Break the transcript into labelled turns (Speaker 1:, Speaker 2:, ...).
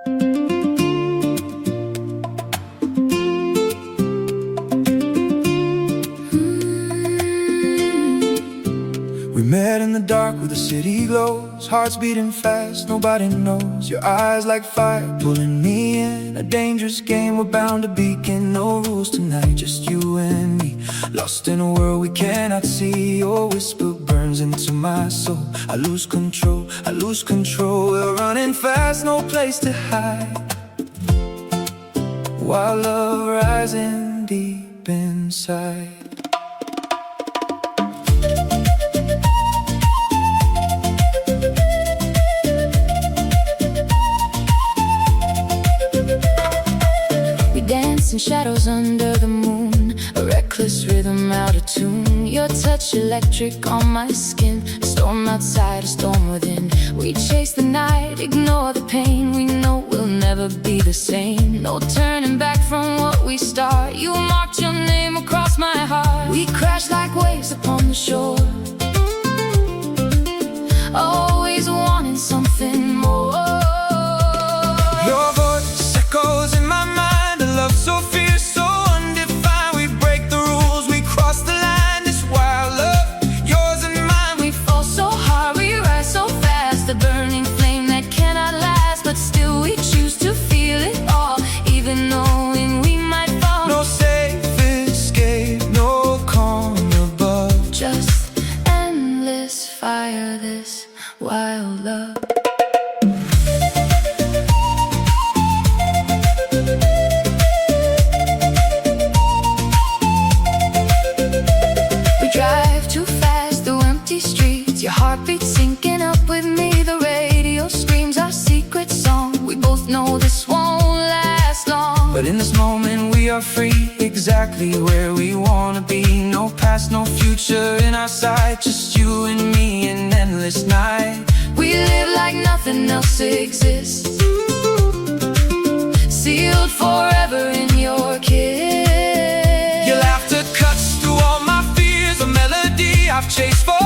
Speaker 1: We met in the dark where the city glows, hearts beating fast, nobody knows. Your eyes like fire, pulling me in. A dangerous game, we're bound to begin. No rules tonight, just you and me. Lost in a world we cannot see. Your whisper burns into my soul. I lose control, I lose control. We're running fast, no place to hide, while love rising deep inside.
Speaker 2: In shadows under the moon, a reckless rhythm out of tune. Your touch electric on my skin, a storm outside, a storm within. We chase the night, ignore the pain. We know we'll never be the same. No turning back from what we start. You marked your name across my heart. We crash like waves upon the shore, always wanting something more.
Speaker 1: Your voice echoes in my mind, a love so fierce, so undefined. We break the rules, we cross the line. This wild love, yours and mine.
Speaker 2: We fall so hard, we rise so fast. The burning flame that cannot last, but still we choose to feel it all, even knowing we might fall.
Speaker 1: No safe escape, no calm above,
Speaker 2: just endless fire, this wild love. Your heartbeat syncing up with me. The radio screams our secret song. We both know this won't last long,
Speaker 1: but in this moment we are free, exactly where we wanna be. No past, no future in our sight, just you and me, an endless night.
Speaker 2: We live like nothing else exists, sealed forever in your kiss.
Speaker 1: Your laughter cuts through all my fears, a melody I've chased for